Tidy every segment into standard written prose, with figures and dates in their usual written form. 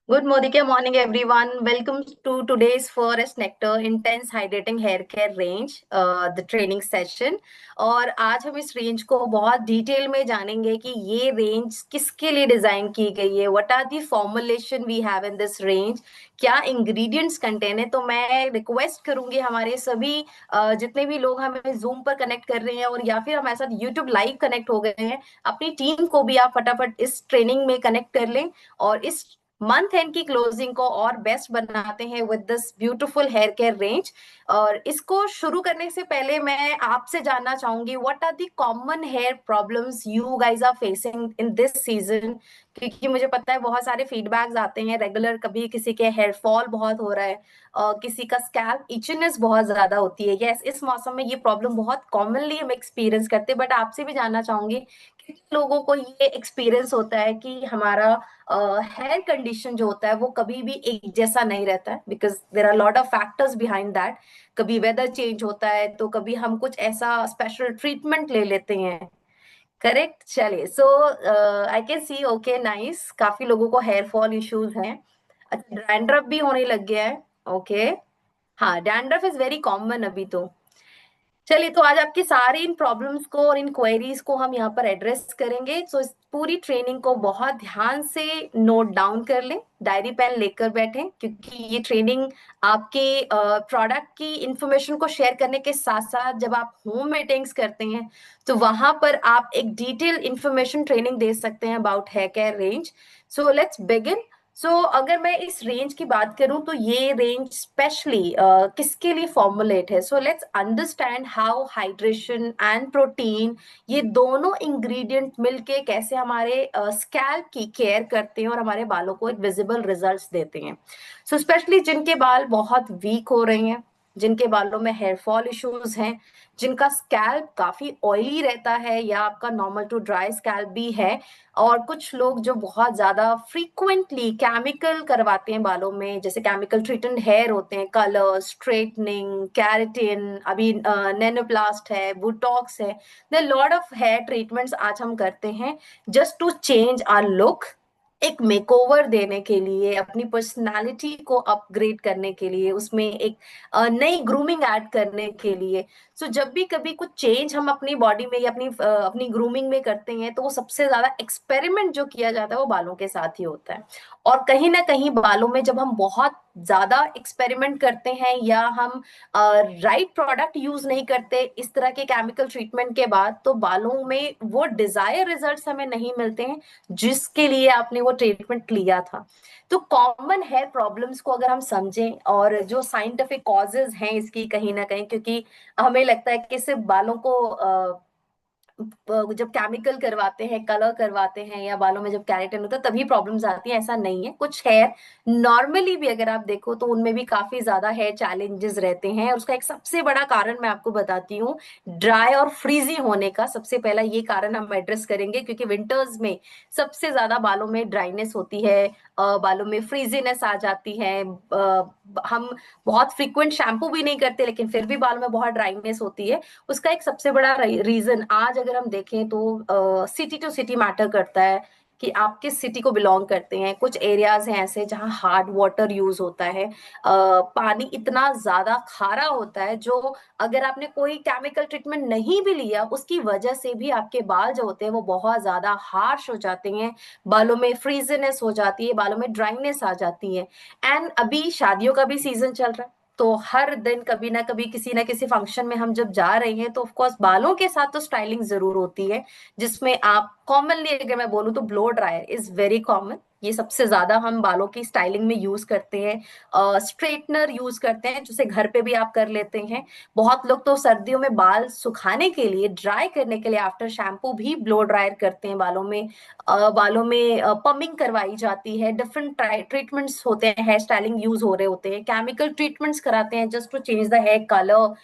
Good morning everyone. Welcome to today's Forest Nectar Intense Hydrating Hair Care Range, the training session. और आज हम इस range को बहुत डिटेल में जानेंगे कि ये रेंज किसके लिए डिजाइन की गई है. What are the formulation we have in this range, क्या इंग्रेडिएंट्स कंटेन है. तो मैं रिक्वेस्ट करूंगी हमारे सभी जितने भी लोग हमें जूम पर कनेक्ट कर रहे हैं और या फिर हमारे साथ यूट्यूब लाइव कनेक्ट हो गए हैं, अपनी टीम को भी आप फटाफट इस ट्रेनिंग में कनेक्ट कर लें और इस मंथ एंड की क्लोजिंग को और बेस्ट बनाते हैं with this beautiful hair care range. और इसको शुरू करने से पहले मैं आपसे जानना चाहूंगी what are the common hair problems you guys are facing in this season. क्योंकि मुझे पता है बहुत सारे फीडबैक्स आते हैं रेगुलर. कभी किसी के हेयर फॉल बहुत हो रहा है, किसी का स्कैल्प इचनेस बहुत ज्यादा होती है. यस, इस मौसम में ये प्रॉब्लम बहुत कॉमनली हम एक्सपीरियंस करते हैं. बट आपसे भी जानना चाहूंगी कितने लोगों को ये एक्सपीरियंस होता है कि हमारा हेयर कंडीशन जो होता है वो कभी भी एक जैसा नहीं रहता है, because there are lot of factors behind that. कभी वेदर चेंज होता है तो कभी हम कुछ ऐसा स्पेशल ट्रीटमेंट ले लेते हैं. करेक्ट. चलिए, so I can see. Okay, nice. काफी लोगों को हेयर फॉल इश्यूज हैं. अच्छा, डैंड्रफ भी होने लग गया है. ओके. हाँ, डैंड्रफ इज वेरी कॉमन अभी तो. चलिए, तो आज आपकी सारी इन प्रॉब्लम्स को और इन क्वेरीज को हम यहाँ पर एड्रेस करेंगे. सो इस पूरी ट्रेनिंग को बहुत ध्यान से नोट डाउन कर लें, डायरी पेन लेकर बैठें, क्योंकि ये ट्रेनिंग आपके प्रोडक्ट की इंफॉर्मेशन को शेयर करने के साथ साथ जब आप होम मीटिंग्स करते हैं तो वहां पर आप एक डिटेल इंफॉर्मेशन ट्रेनिंग दे सकते हैं about hair care range. So let's begin. So अगर मैं इस रेंज की बात करूं तो ये रेंज स्पेशली किसके लिए फॉर्मुलेट है. So let's understand how hydration and protein, ये दोनों इंग्रेडिएंट मिलके कैसे हमारे स्कैल्प की केयर करते हैं और हमारे बालों को एक विजिबल रिजल्ट्स देते हैं. सो स्पेशली जिनके बाल बहुत वीक हो रहे हैं, जिनके बालों में हेयर फॉल इश्यूज हैं, जिनका स्कैल्प काफी ऑयली रहता है या आपका नॉर्मल टू ड्राई स्कैल्प भी है, और कुछ लोग जो बहुत ज्यादा फ्रीक्वेंटली केमिकल करवाते हैं बालों में, जैसे केमिकल ट्रीटेड हेयर होते हैं, कलर, स्ट्रेटनिंग, कैरेटिन, अभी नैनोप्लास्ट है, बुटॉक्स है. There lot of hair treatments आज हम करते हैं just to change our look, एक मेकओवर देने के लिए, अपनी पर्सनालिटी को अपग्रेड करने के लिए, उसमें एक नई ग्रूमिंग ऐड करने के लिए. सो जब भी कभी कुछ चेंज हम अपनी बॉडी में या अपनी ग्रूमिंग में करते हैं तो वो सबसे ज्यादा एक्सपेरिमेंट जो किया जाता है वो बालों के साथ ही होता है. और कहीं ना कहीं बालों में जब हम बहुत ज्यादा एक्सपेरिमेंट करते हैं या हम राइट प्रोडक्ट यूज नहीं करते इस तरह के केमिकल ट्रीटमेंट के बाद, तो बालों में वो डिजायर रिजल्ट्स हमें नहीं मिलते हैं जिसके लिए आपने वो ट्रीटमेंट लिया था. तो कॉमन हेयर प्रॉब्लम्स को अगर हम समझें और जो साइंटिफिक कॉजेज हैं इसकी, कहीं ना कहीं क्योंकि हमें लगता है कि सिर्फ बालों को जब केमिकल करवाते हैं, कलर करवाते हैं या बालों में जब केराटिन होता है तभी प्रॉब्लम्स आती हैं, ऐसा नहीं है. कुछ हेयर नॉर्मली भी अगर आप देखो तो उनमें भी काफी ज्यादा हेयर चैलेंजेस रहते हैं, और उसका एक सबसे बड़ा कारण मैं आपको बताती हूँ, ड्राई और फ्रीजी होने का. सबसे पहला ये कारण हम एड्रेस करेंगे क्योंकि विंटर्स में सबसे ज्यादा बालों में ड्राइनेस होती है, बालों में फ्रीजीनेस आ जाती है. हम बहुत फ्रीक्वेंट शैम्पू भी नहीं करते लेकिन फिर भी बालों में बहुत ड्राइनेस होती है. उसका एक सबसे बड़ा रीजन आज अगर हम देखें तो सिटी टू सिटी मैटर करता है कि आप किस सिटी को बिलोंग करते हैं. कुछ एरियाज हैं ऐसे जहाँ हार्ड वाटर यूज होता है, पानी इतना ज्यादा खारा होता है जो अगर आपने कोई केमिकल ट्रीटमेंट नहीं भी लिया उसकी वजह से भी आपके बाल जो होते हैं वो बहुत ज्यादा हार्श हो जाते हैं, बालों में फ्रीजीनेस हो जाती है, बालों में ड्राइनेस आ जाती है. एंड अभी शादियों का भी सीजन चल रहा है तो हर दिन कभी ना कभी किसी ना किसी फंक्शन में हम जब जा रहे हैं तो ऑफ कोर्स बालों के साथ तो स्टाइलिंग जरूर होती है, जिसमें आप कॉमनली अगर मैं बोलूँ तो blow dryer is very common. ये सबसे ज्यादा हम बालों की स्टाइलिंग में यूज करते हैं. स्ट्रेटनर यूज करते हैं जिसे घर पे भी आप कर लेते हैं. बहुत लोग तो सर्दियों में बाल सुखाने के लिए, ड्राई करने के लिए आफ्टर शैम्पू भी ब्लो ड्रायर करते हैं बालों में. बालों में पमिंग करवाई जाती है, डिफरेंट ट्रीटमेंट्स होते हैं, हेयर स्टाइलिंग यूज हो रहे होते हैं, केमिकल ट्रीटमेंट्स कराते हैं just to change the hair colour.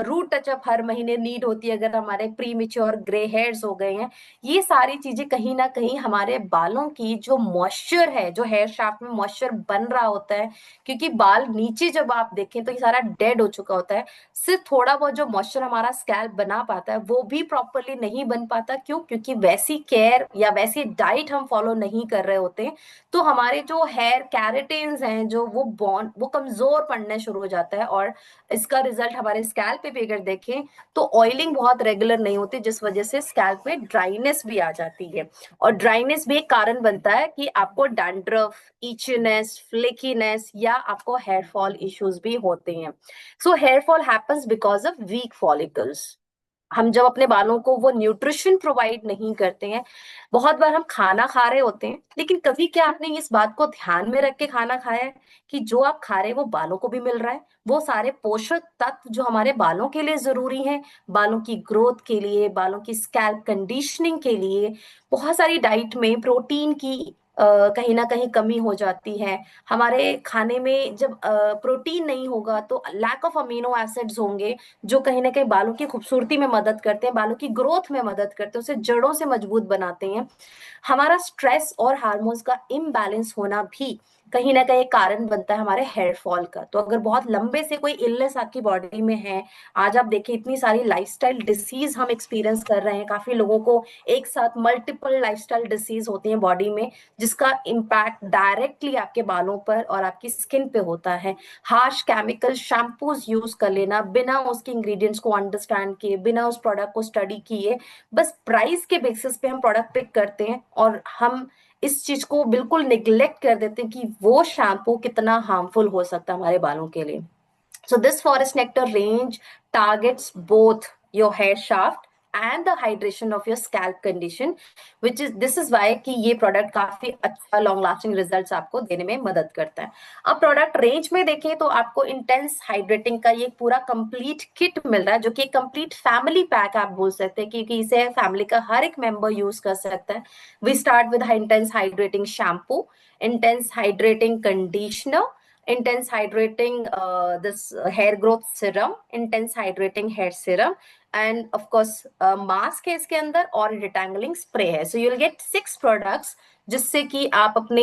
Root touchup हर महीने नीड होती है अगर हमारे प्री मेच्योर ग्रे हेयर्स हो गए हैं. ये सारी चीजें कहीं ना कहीं हमारे बालों की जो मॉइस्चर है, जो हेयर शाफ्ट में मॉइस्चर बन रहा होता है, क्योंकि बाल नीचे जब आप देखें तो ये सारा डेड हो चुका होता है, सिर्फ थोड़ा बहुत जो मॉइस्चर हमारा स्कैल्प बना पाता है वो भी प्रॉपरली नहीं बन पाता। क्यों? क्योंकि वैसी केयर या वैसी डाइट हम फॉलो नहीं कर रहे होते। तो हमारे जो हेयर कैरेटिन्स हैं, जो वो कमजोर पड़ने शुरू हो जाता है, और इसका रिजल्ट हमारे स्कैल्प पे भी अगर देखें तो ऑयलिंग बहुत रेगुलर नहीं होती, जिस वजह से स्कैल्प में ड्राइनेस भी आ जाती है। और ड्राइनेस भी एक कारण बनता है कि आपको डैंड्रफ, इचनेस, फ्लेकीनेस या आपको हेयर फॉल इश्यूज भी होते हैं। So hair fall happens because of weak follicles. हम जब अपने बालों को वो न्यूट्रिशन प्रोवाइड नहीं करते हैं, बहुत बार हम खाना खा रहे होते हैं, लेकिन कभी क्या आपने इस बात को ध्यान में रख के खाना खाया है कि जो आप खा रहे हैं वो बालों को भी मिल रहा है? वो सारे पोषक तत्व जो हमारे बालों के लिए जरूरी हैं, बालों की ग्रोथ के लिए, बालों की स्कैल्प कंडीशनिंग के लिए, बहुत सारी डाइट में प्रोटीन की कहीं ना कहीं कमी हो जाती है। हमारे खाने में जब प्रोटीन नहीं होगा तो लैक ऑफ अमीनो एसिड्स होंगे, जो कहीं ना कहीं बालों की खूबसूरती में मदद करते हैं, बालों की ग्रोथ में मदद करते हैं, उसे जड़ों से मजबूत बनाते हैं। हमारा स्ट्रेस और हार्मोन्स का इम्बैलेंस होना भी कहीं ना कहीं कारण बनता है हमारे हेयर फॉल का। तो अगर बहुत लंबे से कोई इलनेस आपकी बॉडी में है, आज आप देखिए इतनी सारी लाइफस्टाइल डिसीज हम एक्सपीरियंस कर रहे हैं, काफी लोगों को एक साथ मल्टीपल लाइफस्टाइल डिसीज होती हैं बॉडी में, जिसका इम्पैक्ट डायरेक्टली आपके बालों पर और आपकी स्किन पे होता है। हार्श केमिकल शैम्पूज यूज कर लेना बिना उसके इंग्रेडिएंट्स को अंडरस्टैंड किए, बिना उस प्रोडक्ट को स्टडी किए, बस प्राइस के बेसिस पे हम प्रोडक्ट पिक करते हैं, और हम इस चीज को बिल्कुल निग्लेक्ट कर देते हैं कि वो शैम्पू कितना हार्मफुल हो सकता है हमारे बालों के लिए। So this forest nectar range targets both your hair shaft and the hydration of your scalp condition, which is this is why कि ये प्रोडक्ट काफी अच्छा लॉन्ग लास्टिंग रिजल्ट्स आपको देने में मदद करता है। अब प्रोडक्ट रेंज में देखें तो आपको इंटेंस हाइड्रेटिंग का ये पूरा कंप्लीट किट मिल रहा है, जो कि कंप्लीट फैमिली पैक आप बोल सकते हैं, क्योंकि इसे फैमिली का हर एक मेंबर यूज कर सकता है। We start with intense hydrating shampoo, intense hydrating conditioner, intense hydrating this hair growth serum, intense hydrating hair serum, and of course mask है इसके अंदर, और detangling spray है। So you'll get 6 products जिससे कि आप अपने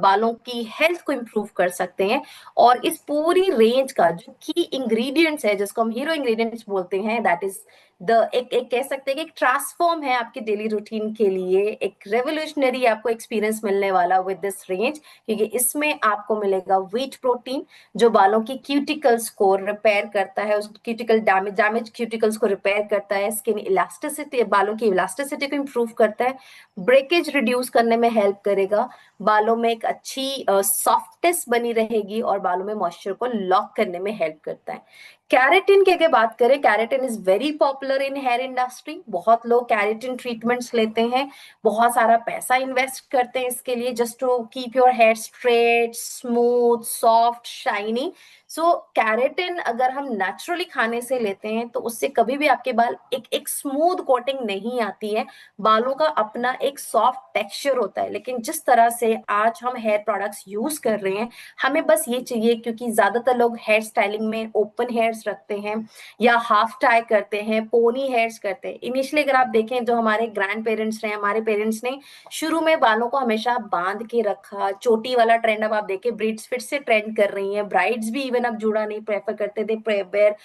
बालों की हेल्थ को इम्प्रूव कर सकते हैं। और इस पूरी रेंज का जो की इंग्रेडिएंट्स है, जिसको हम हीरो इंग्रेडिएंट्स बोलते हैं, दैट इज एक कह सकते हैं कि एक ट्रांसफॉर्म है आपके डेली रूटीन के लिए, एक रेवोल्यूशनरी आपको एक्सपीरियंस मिलने वाला विद दिस रेंज, क्योंकि इसमें आपको मिलेगा व्हीट प्रोटीन, जो बालों की क्यूटिकल्स को रिपेयर करता है, उस क्यूटिकल डैमेज क्यूटिकल्स को रिपेयर करता है, स्किन इलास्टिसिटी, बालों की इलास्टिसिटी को इम्प्रूव करता है, ब्रेकेज रिड्यूस करने में हेल्प करेगा, बालों में एक अच्छी सॉफ्टनेस बनी रहेगी, और बालों में मॉइस्चर को लॉक करने में हेल्प करता है। कैरेटिन की अगर बात करें, keratin is very popular in hair industry. बहुत लोग कैरेटिन ट्रीटमेंट्स लेते हैं, बहुत सारा पैसा इन्वेस्ट करते हैं इसके लिए, just to keep your hair straight, smooth, soft, shiny. So keratin अगर हम नेचुरली खाने से लेते हैं तो उससे कभी भी आपके बाल एक स्मूथ कोटिंग नहीं आती है, बालों का अपना एक सॉफ्ट टेक्सचर होता है। लेकिन जिस तरह से आज हम हेयर प्रोडक्ट्स यूज कर रहे हैं, हमें बस ये चाहिए, क्योंकि ज्यादातर लोग हेयर स्टाइलिंग में ओपन हेयर्स रखते हैं या हाफ टाई करते हैं, पोनी हेयर्स करते हैं। इनिशियली अगर आप देखें, जो हमारे ग्रैंड पेरेंट्स ने, हमारे पेरेंट्स ने शुरू में बालों को हमेशा बांध के रखा। चोटी वाला ट्रेंड अब आप देखें, ब्रीड्स फिर से ट्रेंड कर रही हैं, ब्राइड्स भी इवन अब जूड़ा नहीं प्रेफर करते थे, वेयर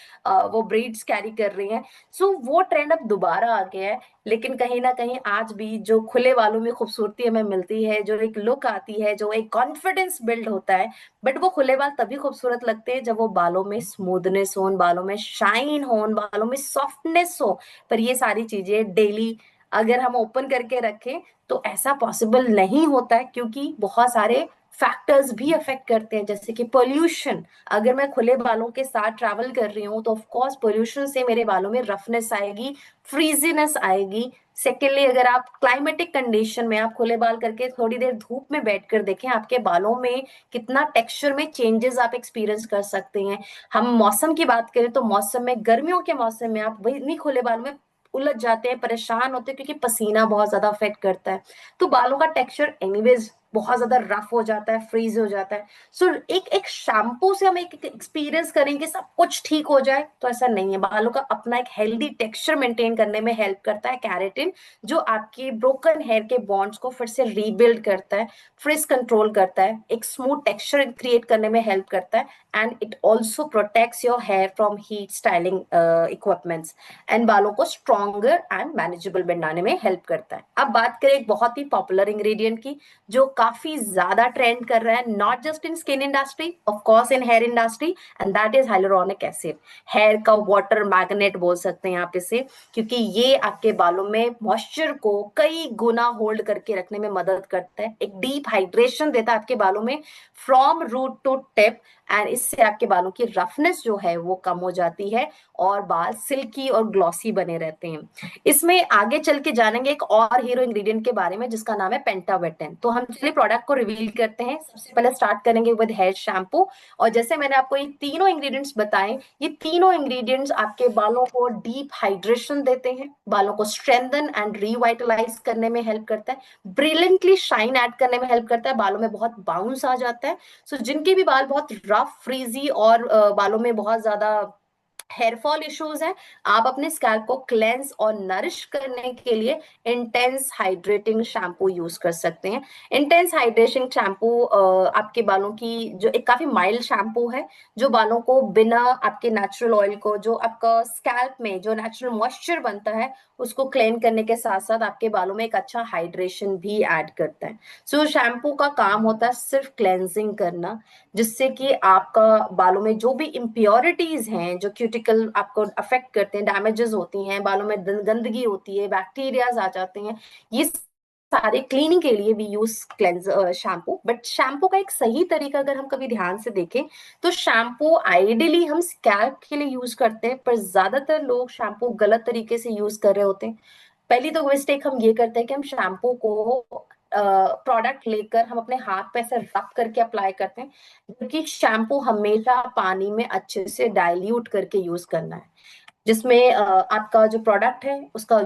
वो ब्रीड्स कैरी कर रही हैं। सो वो ट्रेंड अब दोबारा आ गया है। लेकिन कहीं ना कहीं आज भी जो खुले बालों में खूबसूरती हमें मिलती है, जो एक लुक आती है, जो एक कॉन्फिडेंस बिल्ड होता है, बट वो खुले बाल तभी खूबसूरत लगते हैं जब वो बालों में स्मूथनेस हो, बालों में शाइन हो, बालों में सॉफ्टनेस हो। पर ये सारी चीजें डेली अगर हम ओपन करके रखें तो ऐसा पॉसिबल नहीं होता है, क्योंकि बहुत सारे फैक्टर्स भी अफेक्ट करते हैं, जैसे कि पोल्यूशन। अगर मैं खुले बालों के साथ ट्रैवल कर रही हूँ तो ऑफ कोर्स पोल्यूशन से मेरे बालों में रफनेस आएगी, फ्रीजीनेस आएगी। सेकेंडली, अगर आप क्लाइमेटिक कंडीशन में आप खुले बाल करके थोड़ी देर धूप में बैठकर देखें, आपके बालों में कितना टेक्सचर में चेंजेस आप एक्सपीरियंस कर सकते हैं। हम मौसम की बात करें तो मौसम में, गर्मियों के मौसम में आप वही नहीं खुले बाल में उलझ जाते हैं, परेशान होते हैं, क्योंकि पसीना बहुत ज्यादा अफेक्ट करता है। तो बालों का टेक्सचर एनीवेज बहुत ज्यादा रफ हो जाता है, फ्रीज हो जाता है। सो एक एक शैम्पू से हम एक एक्सपीरियंस करेंगे सब कुछ ठीक हो जाए, तो ऐसा नहीं है। बालों का अपना एक हेल्दी टेक्सचर मेंटेन करने में हेल्प करता है कैरेटिन, जो आपके ब्रोकन हेयर के बॉन्ड्स को फिर से रीबिल्ड करता है, फ्रिज कंट्रोल करता है, एक स्मूथ टेक्सचर क्रिएट करने में हेल्प करता है। And it also protects your hair from heat styling equipments, and बालों को स्ट्रॉन्गर एंड मैनेजेबल बनाने में हेल्प करता है। अब बात करें एक बहुत ही पॉपुलर इंग्रेडिएंट की, जो काफी ज्यादा ट्रेंड कर रहा है, not just in skin industry, of course in hair industry, and that is hyaluronic acid. Hair का वाटर मैग्नेट बोल सकते हैं आप इसे, क्योंकि ये आपके बालों में मॉइस्चर को कई गुना होल्ड करके रखने में मदद करता है, एक डीप हाइड्रेशन देता है आपके बालों में from root to tip, and इससे आपके बालों की रफनेस जो है वो कम हो जाती है और बाल सिल्की और ग्लॉसी बने रहते हैं। इसमें आगे चल के जानेंगे एक और हीरो इंग्रेडिएंट के बारे में जिसका नाम है पेंटावेटेन। तो हम चलिए प्रोडक्ट को रिवील करते हैं। सबसे पहले स्टार्ट करेंगे विद हेयर शैम्पू, और जैसे मैंने आपको ये तीनों इंग्रेडिएंट्स बताए, ये तीनों इंग्रेडिएंट्स आपके बालों को डीप हाइड्रेशन देते हैं, बालों को स्ट्रेंथन एंड रिवाइटलाइज करने में हेल्प करता है, ब्रिलियंटली शाइन ऐड करने में हेल्प करता है, बालों में बहुत बाउंस आ जाता है। सो जिनके भी बाल बहुत रफ, फ्रीजी और बालों में बहुत ज्यादा हेयर फॉल इश्यूज हैं, आप अपने स्कैल्प को क्लेंस और नरिश करने के लिए इंटेंस हाइड्रेटिंग शैम्पू यूज कर सकते हैं। इंटेंस हाइड्रेटिंग शैम्पू आपके बालों की जो एक काफी माइल्ड शैम्पू है, जो बालों को बिना आपके नेचुरल ऑयल को, जो आपका स्कैल्प में जो नेचुरल मॉइस्चर बनता है उसको क्लेन करने के साथ साथ आपके बालों में एक अच्छा हाइड्रेशन भी ऐड करता है। सो शैम्पू का काम होता है सिर्फ क्लेंजिंग करना, जिससे कि आपका बालों में जो भी इम्प्योरिटीज हैं, जो क्यूटिकल आपको अफेक्ट करते हैं, डैमेजेस होती हैं, बालों में गंदगी होती है, बैक्टीरियाज आ जाते हैं, ये सारे क्लीनिंग के लिए भी use cleanse shampoo. But shampoo का एक सही तरीका अगर हम कभी ध्यान से देखें, तो शैम्पू आइडियली हम स्कैल्प के लिए यूज करते हैं, पर ज्यादातर लोग शैम्पू गलत तरीके से यूज कर रहे होते हैं। पहली तो मिस्टेक हम ये करते हैं कि हम शैम्पू को प्रोडक्ट लेकर हम अपने हाथ पे ऐसे रब करके अप्लाई करते हैं, जबकि शैम्पू हमेशा पानी में अच्छे से डाइल्यूट करके यूज करना है, जिसमें आपका जो प्रोडक्ट है उसका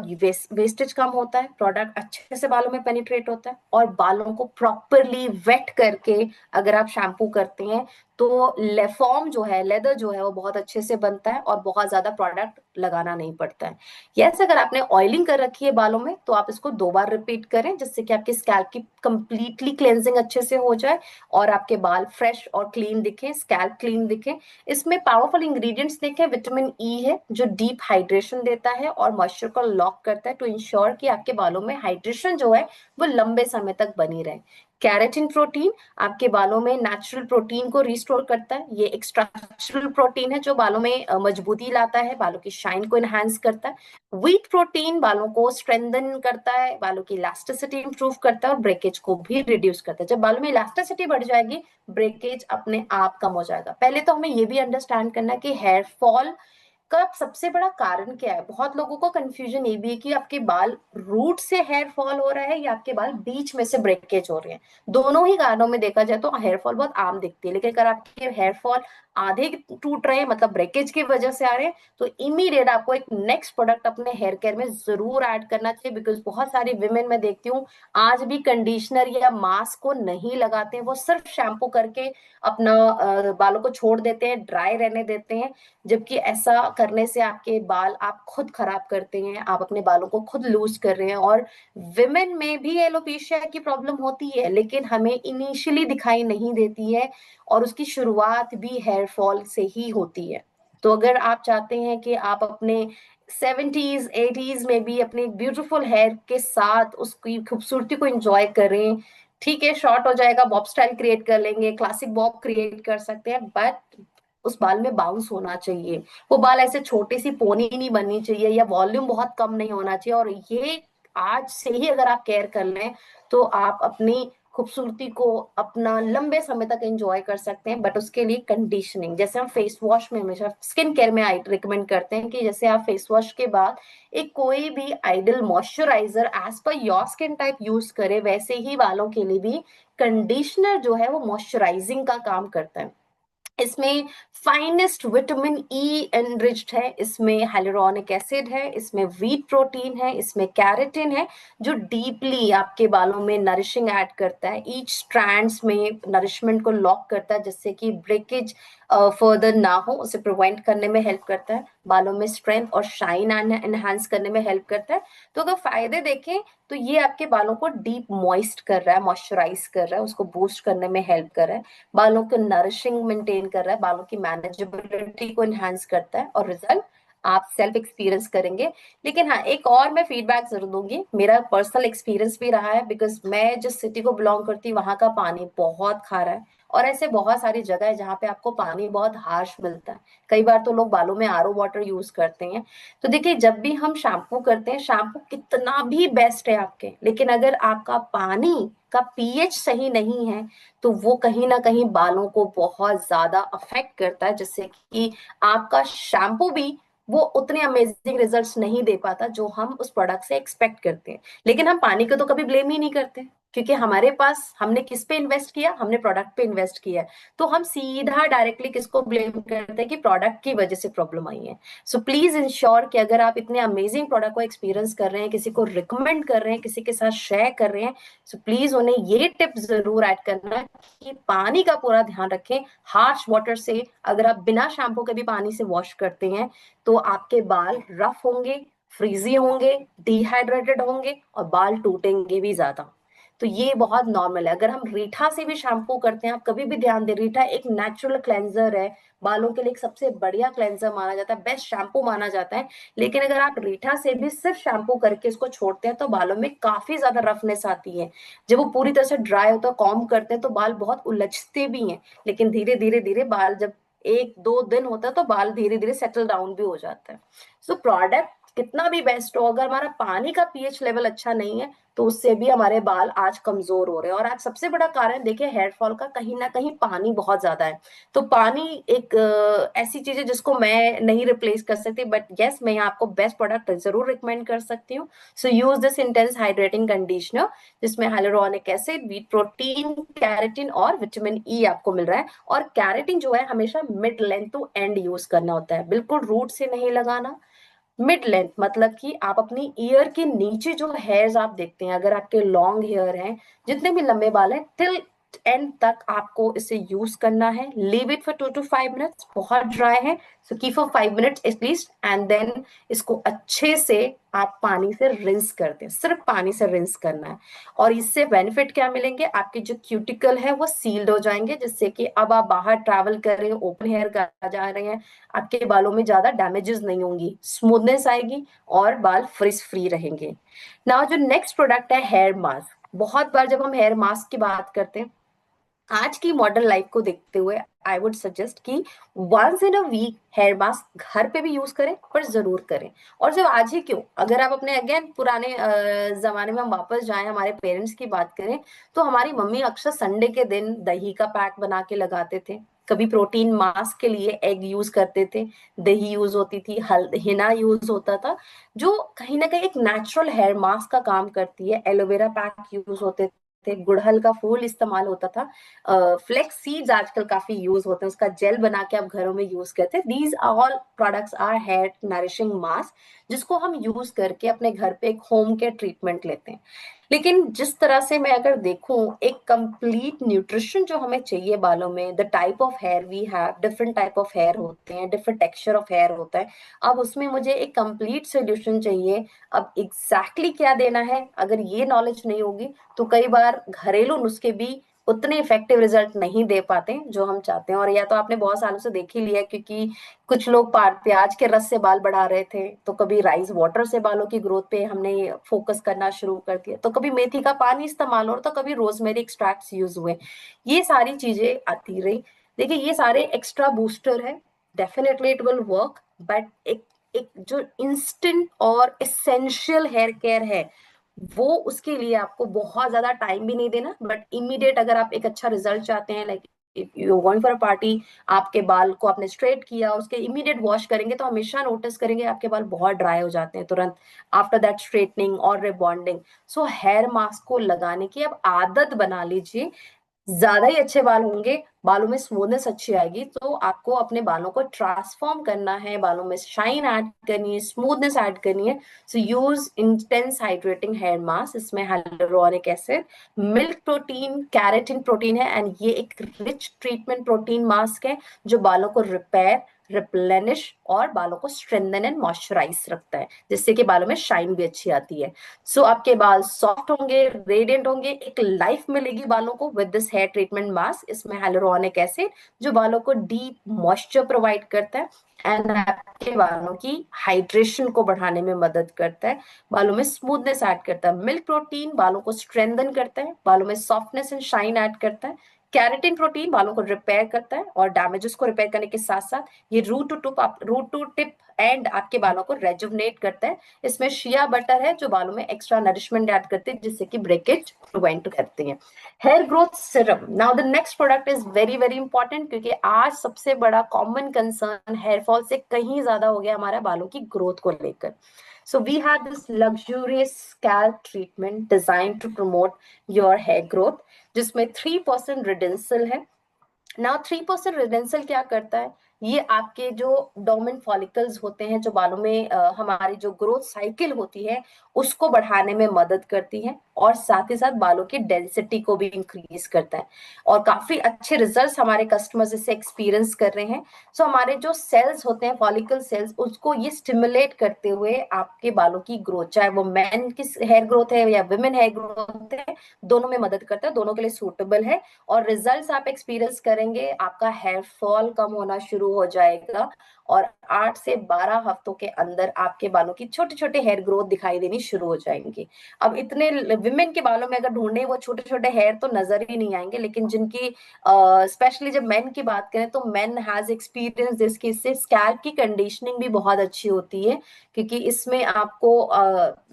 वेस्टेज कम होता है, प्रोडक्ट अच्छे से बालों में पेनिट्रेट होता है, और बालों को प्रॉपरली वेट करके अगर आप शैम्पू करते हैं तो लेफॉर्म जो है, लेदर जो है वो बहुत अच्छे से बनता है और बहुत ज्यादा प्रोडक्ट लगाना नहीं पड़ता है। यस, अगर आपने ऑयलिंग कर रखी है बालों में तो आप इसको 2 बार रिपीट करें, जिससे कि आपके स्कैल्प की कंप्लीटली क्लेंजिंग अच्छे से हो जाए और आपके बाल फ्रेश और क्लीन दिखे, स्कैल्प क्लीन दिखे। इसमें पावरफुल इंग्रेडिएंट्स देखें, विटामिन ई है जो डीप हाइड्रेशन देता है और मॉइस्चर को लॉक करता है टू इंश्योर कि आपके बालों में हाइड्रेशन जो है वो लंबे समय तक बनी रहे। कैरेटिन प्रोटीन आपके बालों में नेचुरल प्रोटीन को रिस्टोर करता है, ये एक स्ट्रक्चरल प्रोटीन है जो बालों में मजबूती लाता है, बालों की शाइन को एनहांस करता है। व्हीट प्रोटीन बालों को स्ट्रेंथन करता है, बालों की इलास्टिसिटी इंप्रूव करता है और ब्रेकेज को भी रिड्यूस करता है। जब बालों में इलास्टिसिटी बढ़ जाएगी, ब्रेकेज अपने आप कम हो जाएगा। पहले तो हमें ये भी अंडरस्टैंड करना है कि हेयर फॉल का सबसे बड़ा कारण क्या है। बहुत लोगों को कंफ्यूजन ये भी है कि आपके बाल रूट से हेयर फॉल हो रहा है या आपके बाल बीच में से ब्रेकेज हो रहे हैं। दोनों ही कारणों में देखा जाए तो हेयर फॉल बहुत आम दिखती है, लेकिन अगर आपके हेयर फॉल आधे टूट रहे हैं, मतलब ब्रेकेज की वजह से आ रहे हैं, तो इमीडिएट आपको एक नेक्स्ट प्रोडक्ट अपने हेयर केयर में जरूर ऐड करना चाहिए। बिकॉज बहुत सारी विमेन मैं देखती हूँ आज भी कंडीशनर या मास्क को नहीं लगाते हैं, वो सिर्फ शैम्पू करके अपना बालों को छोड़ देते हैं, ड्राई रहने देते हैं, जबकि ऐसा करने से आपके बाल आप खुद खराब करते हैं, आप अपने बालों को खुद लूज कर रहे हैं। और विमेन में भी एलोपेशिया की प्रॉब्लम होती है, लेकिन हमें इनिशियली दिखाई नहीं देती है और उसकी शुरुआत भी हेयर फॉल से ही होती है। तो अगर आप चाहते हैं कि आप अपने 70s 80s में भी अपने ब्यूटीफुल हेयर के साथ उसकी खूबसूरती को एंजॉय करें, ठीक है, शॉर्ट हो जाएगा, बॉब स्टाइल क्रिएट कर लेंगे, क्लासिक बॉब क्रिएट कर सकते हैं, बट उस बाल में बाउंस होना चाहिए। वो बाल ऐसे छोटी सी पोनी नहीं बननी चाहिए या वॉल्यूम बहुत कम नहीं होना चाहिए। और ये आज से ही अगर आप केयर कर लें तो आप अपनी खूबसूरती को अपना लंबे समय तक एंजॉय कर सकते हैं। बट उसके लिए कंडीशनिंग, जैसे हम फेस वॉश में हमेशा स्किन केयर में आई रिकमेंड करते हैं कि जैसे आप फेस वॉश के बाद एक कोई भी ideal moisturiser as per your skin type use करे, वैसे ही बालों के लिए भी कंडीशनर जो है वो मॉइस्चराइजिंग का काम करता है। इसमें फाइनेस्ट विटामिन ई एनरिच्ड है, इसमें हाइलुरोनिक एसिड है, इसमें व्हीट प्रोटीन है, इसमें कैरेटिन है, जो डीपली आपके बालों में नरिशिंग ऐड करता है, ईच स्ट्रैंड्स में नरिशमेंट को लॉक करता है जिससे कि ब्रेकेज फर्दर ना हो, उसे प्रिवेंट करने में हेल्प करता है, बालों में स्ट्रेंथ और शाइन एनहांस करने में हेल्प करता है। तो अगर फायदे देखें तो ये आपके बालों को डीप मॉइस्ट कर रहा है, मॉइस्चराइज कर रहा है, उसको बूस्ट करने में हेल्प कर रहा है, बालों को नरिशिंग मेंटेन कर रहा है, बालों की मैनेजेबिलिटी को एनहांस करता है, और रिजल्ट आप सेल्फ एक्सपीरियंस करेंगे। लेकिन हाँ, एक और मैं फीडबैक जरूर दूंगी, मेरा पर्सनल एक्सपीरियंस भी रहा है, बिकॉज मैं जिस सिटी को बिलोंग करती हूँ वहां का पानी बहुत खारा है, और ऐसे बहुत सारी जगह है जहाँ पे आपको पानी बहुत हार्श मिलता है। कई बार तो लोग बालों में आरओ वाटर यूज करते हैं। तो देखिए, जब भी हम शैम्पू करते हैं, शैम्पू कितना भी बेस्ट है आपके, लेकिन अगर आपका पानी का पीएच सही नहीं है तो वो कहीं ना कहीं बालों को बहुत ज्यादा अफेक्ट करता है, जिससे कि आपका शैम्पू भी वो उतने अमेजिंग रिजल्ट्स नहीं दे पाता जो हम उस प्रोडक्ट से एक्सपेक्ट करते हैं। लेकिन हम पानी को तो कभी ब्लेम ही नहीं करते, क्योंकि हमारे पास हमने किस पे इन्वेस्ट किया, हमने प्रोडक्ट पे इन्वेस्ट किया है। तो हम सीधा डायरेक्टली किसको ब्लेम करते हैं कि प्रोडक्ट की वजह से प्रॉब्लम आई है। सो प्लीज इंश्योर कि अगर आप इतने अमेजिंग प्रोडक्ट को एक्सपीरियंस कर रहे हैं, किसी को रिकमेंड कर रहे हैं, किसी के साथ शेयर कर रहे हैं, सो प्लीज उन्हें ये टिप जरूर ऐड करना कि पानी का पूरा ध्यान रखें। हार्श वाटर से अगर आप बिना शैम्पू के भी पानी से वॉश करते हैं तो आपके बाल रफ होंगे, फ्रीजी होंगे, डिहाइड्रेटेड होंगे, और बाल टूटेंगे भी ज्यादा। तो ये बहुत नॉर्मल है। अगर हम रीठा से भी शैम्पू करते हैं, आप कभी भी ध्यान दें, रीठा एक नेचुरल क्लेंजर है, बालों के लिए एक सबसे बढ़िया क्लेंजर माना जाता है, बेस्ट शैम्पू माना जाता है। लेकिन अगर आप रीठा से भी सिर्फ शैम्पू करके इसको छोड़ते हैं तो बालों में काफी ज्यादा रफनेस आती है। जब वो पूरी तरह से ड्राई होता है, कॉम्ब करते हैं, तो बाल बहुत उलझते भी हैं। लेकिन धीरे धीरे धीरे बाल जब 1-2 दिन होता है तो बाल धीरे धीरे सेटल डाउन भी हो जाता है। सो प्रोडक्ट कितना भी बेस्ट हो, अगर हमारा पानी का पीएच लेवल अच्छा नहीं है तो उससे भी हमारे बाल आज कमजोर हो रहे हैं। और आज सबसे बड़ा कारण देखिए हेयर फॉल का, कहीं ना कहीं पानी बहुत ज्यादा है। तो पानी एक ऐसी चीज है जिसको मैं नहीं रिप्लेस कर सकती, बट यस, मैं यहाँ आपको बेस्ट प्रोडक्ट जरूर रिकमेंड कर सकती हूँ। So use this intense hydrating conditioner, जिसमें hyaluronic acid, wheat protein, keratin और विटामिन ई आपको मिल रहा है। और कैरेटिन जो है हमेशा mid length to end use करना होता है, बिल्कुल रूट से नहीं लगाना। मिड लेंथ मतलब कि आप अपनी ईयर के नीचे जो हेयर्स आप देखते हैं, अगर आपके लॉन्ग हेयर हैं, जितने भी लंबे बाल हैं, टिल एंड तक आपको इसे यूज करना है। Leave it for 2 to 5 minutes, बहुत ड्राई है, so keep for 5 minutes at least, and then इसको अच्छे से आप पानी से रिंस कर दें, सिर्फ पानी से रिंस करना है। और इससे बेनिफिट क्या मिलेंगे, आपके जो क्यूटिकल है वो सील्ड हो जाएंगे, जिससे कि अब आप बाहर ट्रैवल कर रहे हैं, ओपन हेयर कर जा रहे हैं, आपके बालों में ज्यादा डैमेजेस नहीं होंगी, स्मूथनेस आएगी और बाल फ्रिज फ्री रहेंगे। नाउ जो नेक्स्ट प्रोडक्ट है हेयर मास्क। बहुत बार जब हम हेयर मास्क की बात करते हैं, आज की मॉडर्न लाइफ को देखते हुए आई वुड सजेस्ट कि once in a week hair mask घर पे भी यूज करें, पर जरूर करें। और जब आज ही क्यों, अगर आप अपने अगेन पुराने जमाने में हम वापस जाएं, हमारे पेरेंट्स की बात करें, तो हमारी मम्मी अक्सर संडे के दिन दही का पैक बना के लगाते थे। कभी प्रोटीन मास्क के लिए एग यूज करते थे, दही यूज होती थी, हल हिना यूज होता था, जो कहीं ना कहीं एक नेचुरल हेयर मास्क का काम करती है। एलोवेरा पैक यूज होते थे, गुड़हल का फूल इस्तेमाल होता था, फ्लेक्स सीड्स आजकल काफी यूज होते हैं, उसका जेल बना के आप घरों में यूज करते हैं। These all products are hair nourishing mask, जिसको हम यूज करके अपने घर पे एक होम केयर ट्रीटमेंट लेते हैं। लेकिन जिस तरह से मैं अगर देखूं, एक कंप्लीट न्यूट्रिशन जो हमें चाहिए बालों में, the type of hair we have, different type of hair होते हैं, डिफरेंट टेक्सचर ऑफ हेयर होता है, अब उसमें मुझे एक कंप्लीट सोल्यूशन चाहिए। अब एग्जैक्टली क्या देना है, अगर ये नॉलेज नहीं होगी तो कई बार घरेलू नुस्खे भी उतने इफेक्टिव रिजल्ट नहीं दे पाते जो हम चाहते हैं। और या तो आपने बहुत सालों से देख ही लिया, क्योंकि कुछ लोग प्याज के रस से बाल बढ़ा रहे थे, तो कभी राइस वाटर से बालों की ग्रोथ पे हमने फोकस करना शुरू कर दिया, तो कभी मेथी का पानी इस्तेमाल हो, तो कभी रोजमेरी एक्सट्रैक्ट्स यूज हुए। ये सारी चीजें आती रही। देखिए, ये सारे एक्स्ट्रा बूस्टर है, definitely it will work, but एक एक जो इंस्टेंट और एसेंशियल हेयर केयर है, वो उसके लिए आपको बहुत ज्यादा टाइम भी नहीं देना, बट इमीडिएट अगर आप एक अच्छा रिजल्ट चाहते हैं, like if you going for a party, आपके बाल को आपने स्ट्रेट किया, उसके इमीडिएट वॉश करेंगे तो हमेशा नोटिस करेंगे आपके बाल बहुत ड्राई हो जाते हैं तुरंत आफ्टर दैट स्ट्रेटनिंग और रिबॉन्डिंग। सो हेयर मास्क को लगाने की अब आदत बना लीजिए। ज्यादा ही अच्छे बाल होंगे, बालों में स्मूथनेस अच्छी आएगी, तो आपको अपने बालों को ट्रांसफॉर्म करना है, बालों में शाइन ऐड करनी है, स्मूथनेस ऐड करनी है। So use intense hydrating hair mask. इसमें hyaluronic acid, milk protein, keratin protein है, एंड ये एक रिच ट्रीटमेंट प्रोटीन मास्क है जो बालों को रिपेयर, रिप्लेनिश और बालों को स्ट्रेंथन एंड मॉइस्चराइज रखता है, जिससे कि बालों में शाइन भी अच्छी आती है। सो आपके बाल सॉफ्ट होंगे, रेडिएंट होंगे, एक लाइफ मिलेगी बालों को with this hair treatment mask. इसमें हाइलुरोनिक एसिड जो बालों को डीप मॉइस्चर प्रोवाइड करता है एंड आपके बालों की हाइड्रेशन को बढ़ाने में मदद करता है, बालों में स्मूथनेस ऐड करता है। मिल्क प्रोटीन बालों को स्ट्रेंथन करता है, बालों में सॉफ्टनेस एंड शाइन ऐड करता है। कैरेटिन प्रोटीन बालों को रिपेयर करता है और डैमेजेस को रिपेयर करने के साथ साथ ये रूट टू टिप एंड आपके बालों को रेजुवनेट करता है। इसमें शिया बटर है जो बालों में एक्स्ट्रा नरिशमेंट ऐड करते हैं, जिससे कि ब्रेकेज प्रिवेंट करते हैं। Hair growth serum, now the next product is very very important, क्योंकि आज सबसे बड़ा कॉमन कंसर्न हेयर फॉल से कहीं ज्यादा हो गया हमारा बालों की ग्रोथ को लेकर। So we have this luxurious scalp treatment designed to promote your hair growth, जिसमें 3% रिडेंसल है। नाउ 3% रिडेंसल क्या करता है, ये आपके जो डोमेन फॉलिकल्स होते हैं, जो बालों में हमारी जो ग्रोथ साइकिल होती है उसको बढ़ाने में मदद करती है, और साथ ही साथ बालों की डेंसिटी को भी इंक्रीज करता है। और काफी अच्छे रिजल्ट्स हमारे कस्टमर्स इससे एक्सपीरियंस कर रहे हैं। सो हमारे जो सेल्स होते हैं, फॉलिकल सेल्स, उसको ये स्टिमुलेट करते हुए आपके बालों की ग्रोथ, चाहे वो मैन की हेयर ग्रोथ है या वुमेन हेयर ग्रोथ है, दोनों में मदद करता है, दोनों के लिए सूटेबल है। और रिजल्ट्स आप एक्सपीरियंस करेंगे, आपका हेयर फॉल कम होना शुरू हो जाएगा, और 8 से 12 हफ्तों के अंदर आपके बालों की छोटे छोटे हेयर ग्रोथ दिखाई देनी शुरू हो जाएंगी। अब इतने विमेन के बालों में अगर ढूंढे वो छोटे छोटे हेयर तो नजर ही नहीं आएंगे, लेकिन जिनकी स्पेशली जब मेन की बात करें तो मेन हैज एक्सपीरियंस जिसकी, इससे स्कैल्प की कंडीशनिंग भी बहुत अच्छी होती है, क्योंकि इसमें आपको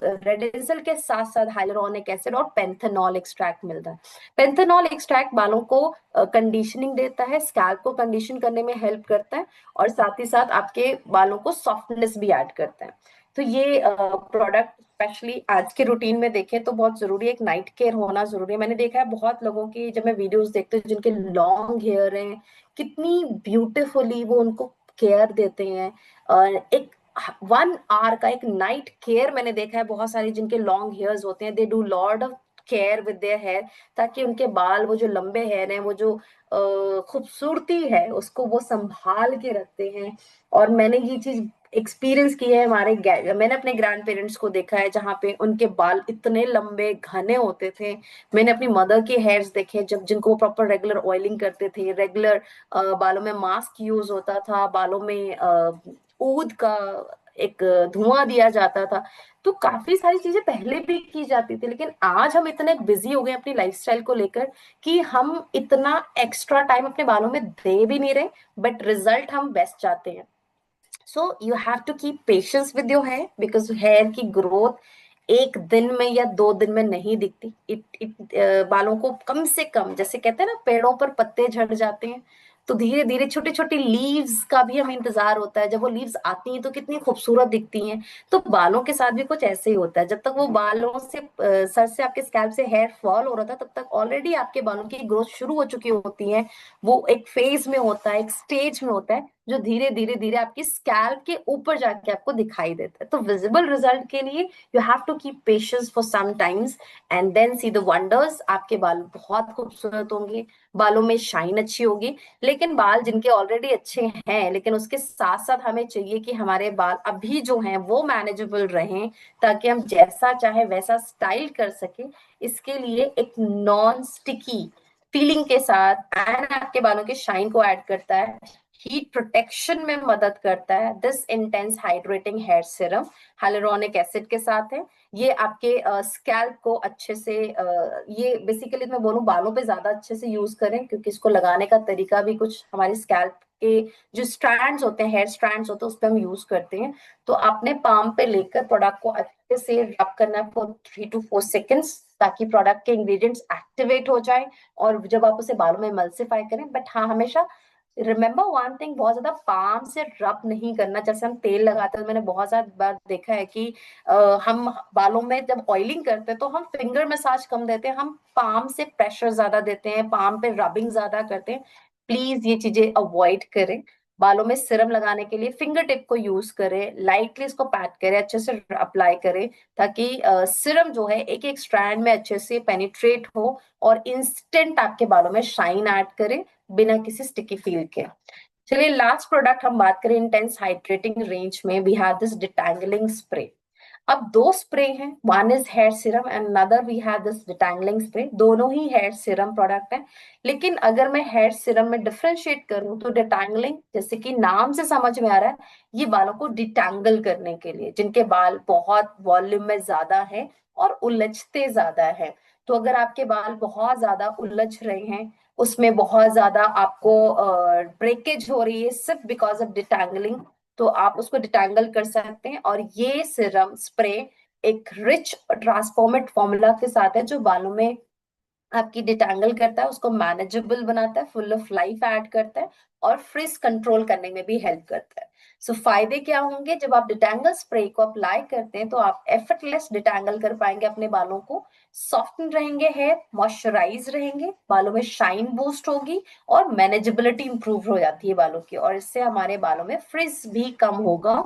रेडिसल के साथ साथ हाइलुरोनिक एसिड और पेंथेनॉल एक्सट्रैक्ट मिलता है। पेंथेनॉल एक्सट्रैक्ट बालों को कंडीशनिंग देता है, स्कैल्प को कंडीशन करने में हेल्प करता है, और साथ ही साथ आपके बालों को सॉफ्टनेस भी ऐड करता है। तो ये प्रोडक्ट स्पेशली आज के रूटीन में देखें तो बहुत जरूरी है, एक नाइट केयर होना जरूरी है। मैंने देखा है बहुत लोगों की, जब मैं वीडियोस देखती हूँ जिनके लॉन्ग हेयर हैं, कितनी ब्यूटीफुली वो उनको केयर देते हैं। और एक 1 आवर का एक नाइट केयर मैंने देखा है, बहुत सारी जिनके लॉन्ग हेयर्स होते हैं, they do lord of care with their hair, ताकि उनके बाल, वो जो लंबे हेयर हैं, वो जो खूबसूरती है उसको वो संभाल के रखते हैं। और मैंने ये चीज एक्सपीरियंस की है, मैंने अपने ग्रैंड पेरेंट्स को देखा है जहाँ पे उनके बाल इतने लंबे घने होते थे। मैंने अपनी मदर के हेयर्स देखे जब, जिनको वो प्रॉपर रेगुलर ऑयलिंग करते थे, रेगुलर बालों में मास्क यूज होता था, बालों में ऊद का एक धुआं दिया जाता था। तो काफी सारी चीजें पहले भी की जाती थी, लेकिन आज हम इतने बिजी हो गए अपनी लाइफस्टाइल को लेकर कि हम इतना एक्स्ट्रा टाइम अपने बालों में दे भी नहीं रहे, बट रिजल्ट हम बेस्ट चाहते हैं। So you have to keep patience with your hair, because hair की ग्रोथ एक दिन में या 2 दिन में नहीं दिखती। बालों को कम से कम, जैसे कहते हैं ना पेड़ों पर पत्ते झड़ जाते हैं, तो धीरे धीरे छोटे छोटे लीव्स का भी हमें इंतजार होता है। जब वो लीव्स आती हैं तो कितनी खूबसूरत दिखती हैं, तो बालों के साथ भी कुछ ऐसे ही होता है। जब तक वो बालों से सर से, आपके स्कैल्प से हेयर फॉल हो रहा था, तब तक ऑलरेडी आपके बालों की ग्रोथ शुरू हो चुकी होती है। वो एक फेज में होता है, एक स्टेज में होता है, जो धीरे धीरे धीरे आपकी स्कैल्प के ऊपर जाके आपको दिखाई देता है। तो विजिबल रिजल्ट के लिए you have to keep patience for some times and then see the wonders. आपके बाल बहुत खूबसूरत होंगे, बालों में शाइन अच्छी होगी। लेकिन बाल जिनके ऑलरेडी अच्छे हैं, लेकिन उसके साथ साथ हमें चाहिए कि हमारे बाल अभी जो हैं वो मैनेजेबल रहें, ताकि हम जैसा चाहे वैसा स्टाइल कर सके। इसके लिए एक नॉन स्टिकी फीलिंग के साथ एंड आपके बालों के शाइन को ऐड करता है, हीट प्रोटेक्शन में मदद करता है, this intense hydrating hair serum hyaluronic acid के साथ है। ये आपके स्कैल्प को अच्छे से ये बेसिकली मैं बोलूं बालों पे ज्यादा अच्छे से यूज करें, क्योंकि इसको लगाने का तरीका भी कुछ हमारी स्कैल्प के जो स्ट्रैंड्स होते हैं, हेयर स्ट्रैंड्स होते हैं, उस पर हम यूज करते हैं। तो आपने पाम पे लेकर प्रोडक्ट को अच्छे से रब करना है फॉर 3 to 4 सेकेंड्स, ताकि प्रोडक्ट के इंग्रेडिएंट्स एक्टिवेट हो जाए और जब आप उसे बालों में मल्सिफाई करें। बट हाँ, हमेशा रिमेम्बर वन थिंग, बहुत ज्यादा पाम से रब नहीं करना। जैसे हम तेल लगाते हैं, मैंने बहुत सारी बार देखा है कि हम बालों में जब ऑयलिंग करते हैं तो हम फिंगर मसाज कम देते हैं, हम पाम से प्रेशर ज्यादा देते हैं, पाम पे रबिंग ज्यादा करते हैं। प्लीज ये चीजें अवॉइड करें। बालों में सिरम लगाने के लिए फिंगर टिप को यूज करें, लाइटली इसको पैट करें, अच्छे से अप्लाई करें, ताकि सिरम जो है एक एक स्ट्रैंड में अच्छे से पेनिट्रेट हो और इंस्टेंट आपके बालों में शाइन ऐड करे, बिना किसी स्टिकी फील के। चलिए लास्ट प्रोडक्ट हम बात करें इंटेंस हाइड्रेटिंग रेंज में, we have this detangling spray. अब दो स्प्रे हैं, one is hair serum and another we have this detangling spray. दोनों ही हेयर सीरम प्रोडक्ट है, लेकिन अगर मैं हेयर सीरम में डिफरेंशिएट करूं तो डिटैंगलिंग, जैसे कि नाम से समझ में आ रहा है, ये बालों को डिटैंगल करने के लिए, जिनके बाल बहुत वॉल्यूम में ज्यादा है और उलझते ज्यादा है। तो अगर आपके बाल बहुत ज्यादा उलझ रहे हैं, उसमें बहुत ज्यादा आपको ब्रेकेज हो रही है सिर्फ बिकॉज ऑफ डिटैंगलिंग, तो आप उसको डिटैंगल कर सकते हैं। और ये सिरम स्प्रे एक रिच ट्रांसफॉर्मेट फॉर्मूला के साथ है, जो बालों में आपकी डिटैंगल करता है, उसको मैनेजेबल बनाता है, फुल ऑफ लाइफ ऐड करता है, और फ्रिज कंट्रोल करने में भी हेल्प करता है। सो फायदे क्या होंगे, जब आप डिटैंगल स्प्रे को अप्लाई करते हैं तो आप एफर्टलेस डिटैंगल कर पाएंगे अपने बालों को, सॉफ्टन रहेंगे, हेयर मॉइस्चराइज रहेंगे, बालों में शाइन बूस्ट होगी, और मैनेजेबिलिटी इंप्रूव हो जाती है बालों की, और इससे हमारे बालों में फ्रिज भी कम होगा।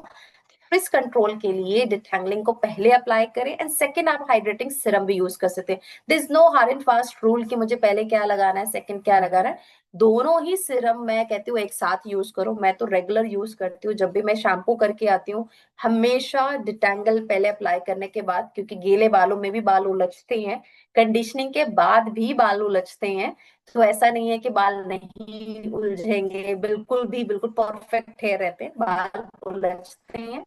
फ्रिज कंट्रोल के लिए डिटैंगलिंग को पहले अप्लाई करें, एंड सेकंड आप हाइड्रेटिंग सिरम भी यूज कर सकते हैं। This is no hard and fast rule कि मुझे पहले क्या लगाना है सेकंड क्या लगाना है। दोनों ही सिरम मैं कहती हूँ एक साथ यूज करो। मैं तो रेगुलर यूज करती हूँ, जब भी मैं शैम्पू करके आती हूँ हमेशा डिटैंगल पहले अप्लाई करने के बाद, क्योंकि गीले बालों में भी बाल उलझते हैं, कंडीशनिंग के बाद भी बाल उलझते हैं। तो ऐसा नहीं है कि बाल नहीं उलझेंगे, बिल्कुल भी, बिल्कुल परफेक्ट हेयर रहते हैं, बाल उलझते हैं।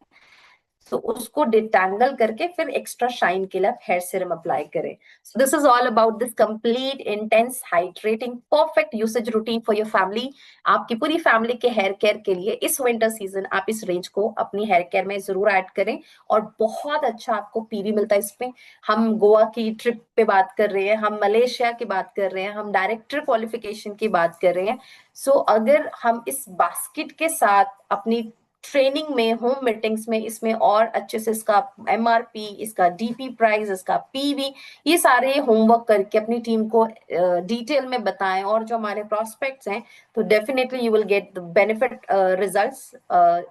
तो उसको डिटैंगल करके फिर एक्स्ट्रा शाइन के लिए आप हेयर सीरम अप्लाई करें। So this is all about this complete intense hydrating perfect usage routine for your family. आपकी पूरी फैमिली के हेयर केयर के लिए इस विंटर सीजन आप इस रेंज को अपनी हेयर केयर में जरूर ऐड करें, और बहुत अच्छा आपको पीवी मिलता है इसमें। हम गोवा की ट्रिप पे बात कर रहे हैं, हम मलेशिया की बात कर रहे हैं, हम डायरेक्टर क्वालिफिकेशन की बात कर रहे हैं। सो अगर हम इस बास्केट के साथ अपनी ट्रेनिंग में, होम मीटिंग्स में, इसमें और अच्छे से इसका एमआरपी, इसका डीपी प्राइस, इसका पीवी, ये सारे होमवर्क करके अपनी टीम को डिटेल में बताएं, और जो हमारे प्रोस्पेक्ट्स हैं, तो definitely you will get the benefit results